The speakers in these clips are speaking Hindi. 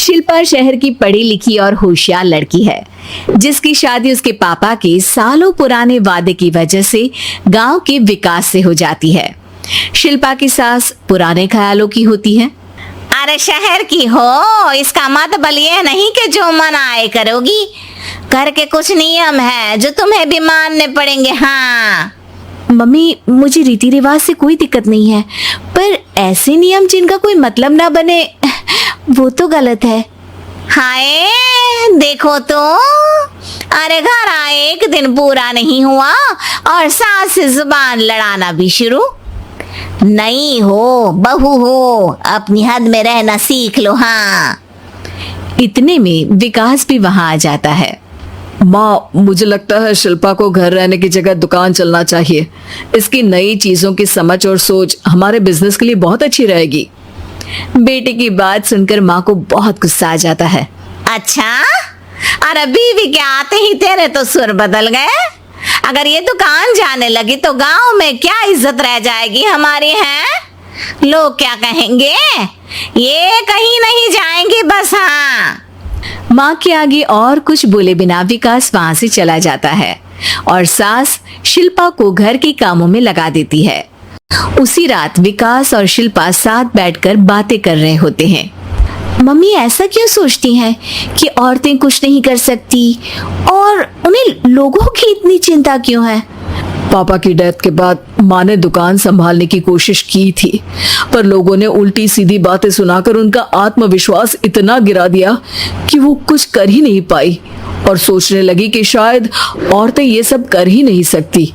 शिल्पा शहर की पढ़ी लिखी और होशियार लड़की है, जिसकी शादी उसके पापा के सालों पुराने वादे की वजह से गांव के विकास से हो जाती है। शिल्पा की सास पुराने ख्यालों की होती है। अरे शहर की हो, इसका मतलब ये नहीं कि जो मन आए करोगी। घर के कुछ नियम है जो तुम्हें भी मानने पड़ेंगे। हाँ मम्मी, मुझे रीति रिवाज से कोई दिक्कत नहीं है, पर ऐसे नियम जिनका कोई मतलब ना बने वो तो गलत है। हाय देखो तो, अरे घर आए एक दिन पूरा नहीं हुआ और सास से जुबान लड़ाना भी शुरू। नहीं हो, बहू हो, अपनी हद में रहना सीख लो। हाँ इतने में विकास भी वहां आ जाता है। माँ, मुझे लगता है शिल्पा को घर रहने की जगह दुकान चलना चाहिए। इसकी नई चीजों की समझ और सोच हमारे बिजनेस के लिए बहुत अच्छी रहेगी। बेटे की बात सुनकर माँ को बहुत गुस्सा आ जाता है। अच्छा, अरे बीवी के आते ही तेरे तो सुर बदल गए। अगर ये दुकान जाने लगी तो गांव में क्या इज्जत रह जाएगी हमारी है? लोग क्या कहेंगे? ये कहीं नहीं जाएंगे बस। हाँ माँ के आगे और कुछ बोले बिना विकास वहां से चला जाता है और सास शिल्पा को घर के कामों में लगा देती है। उसी रात विकास और शिल्पा साथ बैठकर बातें कर रहे होते हैं। मम्मी ऐसा क्यों सोचती हैं कि औरतें कुछ नहीं कर सकती और उन्हें लोगों की इतनी चिंता क्यों है? पापा की डेथ के बाद माँ ने दुकान संभालने की कोशिश की थी, पर लोगों ने उल्टी सीधी बातें सुनाकर उनका आत्मविश्वास इतना गिरा दिया कि वो कुछ कर ही नहीं पाई और सोचने लगी कि शायद औरतें ये सब कर ही नहीं सकती,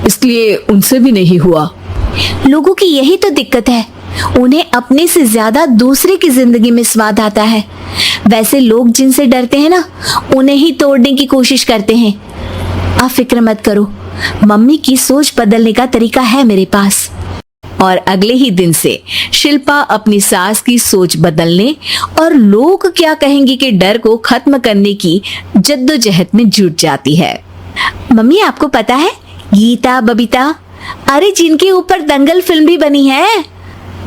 इसलिए उनसे भी नहीं हुआ। लोगों की यही तो दिक्कत है, उन्हें अपने से ज्यादा दूसरे की जिंदगी में स्वाद आता है। वैसे लोग जिनसे डरते हैं ना, उन्हें ही तोड़ने की कोशिश करते हैं। आप फिक्र मत करो, मम्मी की सोच बदलने का तरीका है मेरे पास। और अगले ही दिन से शिल्पा अपनी सास की सोच बदलने और लोग क्या कहेंगे के डर को खत्म करने की जद्दोजहद में जुट जाती है। मम्मी, आपको पता है गीता, बबीता, अरे जिनके ऊपर दंगल फिल्म भी बनी है।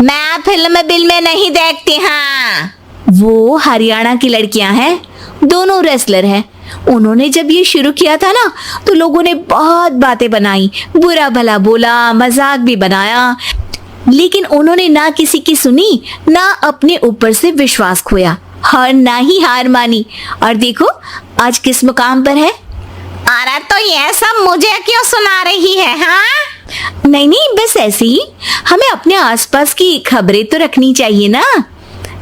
मैं फिल्म बिल में नहीं देखती। हाँ वो हरियाणा की लड़कियां हैं, दोनों रेसलर हैं। उन्होंने जब ये शुरू किया था ना, तो लोगों ने बहुत बातें बनाई, बुरा भला बोला, मजाक भी बनाया, लेकिन उन्होंने ना किसी की सुनी, ना अपने ऊपर से विश्वास खोया और ना ही हार मानी। और देखो आज किस मुकाम पर है। अरे तो ये सब मुझे क्यों सुना रही है? हाँ नहीं नहीं, बस ऐसे ही, हमें अपने आसपास की खबरें तो रखनी चाहिए ना।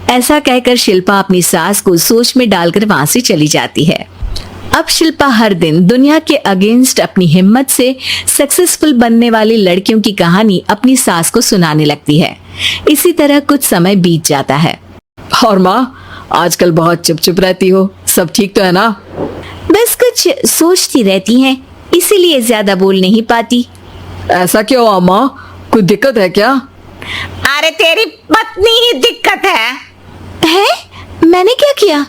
ऐसा कहकर शिल्पा अपनी सास को सोच में डालकर वहां से चली जाती है। अब शिल्पा हर दिन दुनिया के अगेंस्ट अपनी हिम्मत से सक्सेसफुल बनने वाली लड़कियों की कहानी अपनी सास को सुनाने लगती है। इसी तरह कुछ समय बीत जाता है। और माँ, आजकल बहुत चुप रहती हो, सब ठीक तो है ना? बस कुछ सोचती रहती हैं, इसीलिए ज्यादा बोल नहीं पाती। ऐसा क्यों अम्मा, कोई दिक्कत है क्या? अरे तेरी पत्नी ही दिक्कत है। मैंने क्या किया?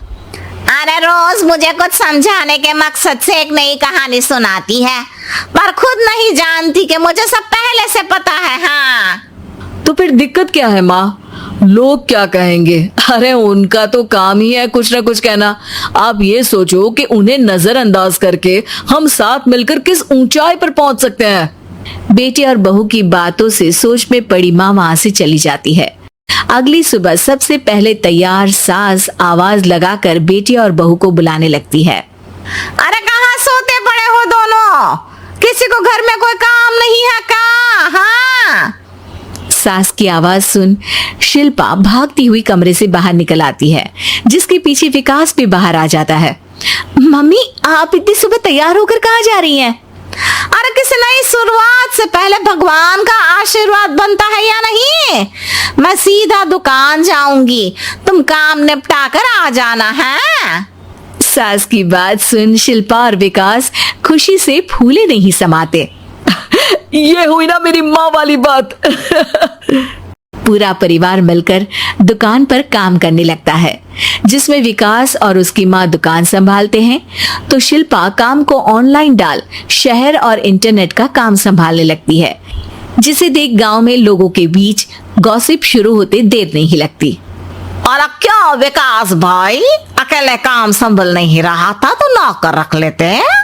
अरे रोज मुझे कुछ समझाने के मकसद से एक नई कहानी सुनाती है, पर खुद नहीं जानती कि मुझे सब पहले से पता है। हाँ तो फिर दिक्कत क्या है माँ? लोग क्या कहेंगे? अरे उनका तो काम ही है कुछ ना कुछ कहना। आप ये सोचो कि उन्हें नजरअंदाज करके हम साथ मिलकर किस ऊंचाई पर पहुंच सकते हैं। बेटे और बहू की बातों से सोच में पड़ी माँ वहां से चली जाती है। अगली सुबह सबसे पहले तैयार सास आवाज लगाकर बेटी और बहू को बुलाने लगती है। अरे कहाँ सोते पड़े हो दोनों? किसी को घर में कोई काम नहीं है क्या? हाँ सास की आवाज सुन शिल्पा भागती हुई कमरे से बाहर निकल आती है, जिसके पीछे विकास भी बाहर आ जाता है। मम्मी, आप इतनी सुबह तैयार होकर कहाँ जा रही हैं? अरे किसी नई शुरुआत से पहले भगवान का आशीर्वाद बनता है या नहीं? मैं सीधा दुकान जाऊंगी, तुम काम निपटा कर आ जाना है। सास की बात सुन शिल्पा और विकास खुशी से फूले नहीं समाते। ये हुई ना मेरी माँ वाली बात। पूरा परिवार मिलकर दुकान पर काम करने लगता है, जिसमें विकास और उसकी माँ दुकान संभालते हैं, तो शिल्पा काम को ऑनलाइन डाल शहर और इंटरनेट का काम संभालने लगती है, जिसे देख गांव में लोगों के बीच गॉसिप शुरू होते देर नहीं लगती। और क्या विकास भाई, अकेले काम संभल नहीं रहा था तो नौकर रख लेते हैं,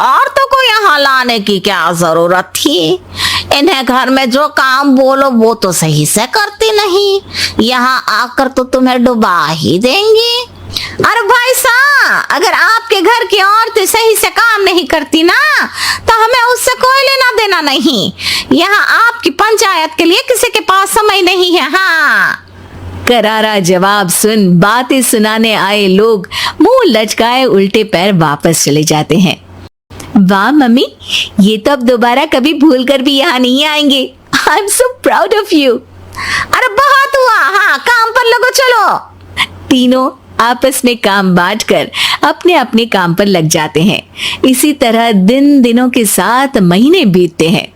और तो को यहाँ लाने की क्या जरूरत थी। इन्हें घर में जो काम बोलो वो तो सही से करती नहीं, यहाँ आकर तो तुम्हें डुबा ही देंगी। अरे भाई साहब, अगर आपके घर की औरतें सही से काम नहीं करती ना तो हमें उससे कोई लेना देना नहीं। यहाँ आपकी पंचायत के लिए किसी के पास समय नहीं है। हाँ, करारा जवाब सुन बातें सुनाने आए लोग मुंह लचकाए उल्टे पैर वापस चले जाते हैं। वाह मम्मी, ये तो अब दोबारा कभी भूल कर भी यहाँ नहीं आएंगे। I am so proud of you. अरे बहुत हुआ, हाँ काम पर लगो चलो। तीनों आपस में काम बांटकर अपने अपने काम पर लग जाते हैं। इसी तरह दिनों के साथ महीने बीतते हैं,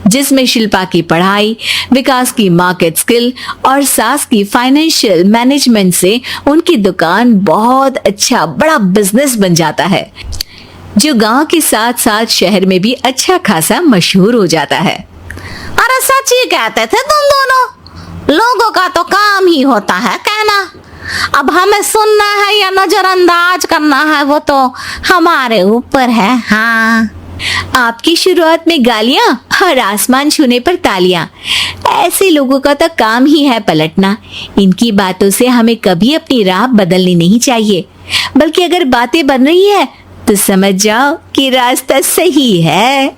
जिसमें शिल्पा की पढ़ाई, विकास की मार्केट स्किल और सास की फाइनेंशियल मैनेजमेंट से उनकी दुकान बहुत अच्छा बड़ा बिजनेस बन जाता है, जो गांव के साथ साथ शहर में भी अच्छा खासा मशहूर हो जाता है। अरे सच ही कहते थे तुम दोनों, लोगों का तो काम ही होता है कहना। अब हमें सुनना है या नजरअंदाज करना है वो तो हमारे ऊपर है। हाँ, आपकी शुरुआत में गालियां और आसमान छूने पर तालियां, ऐसे लोगों का तो काम ही है पलटना। इनकी बातों से हमें कभी अपनी राह बदलनी नहीं चाहिए, बल्कि अगर बातें बन रही है तो समझ जाओ कि रास्ता सही है।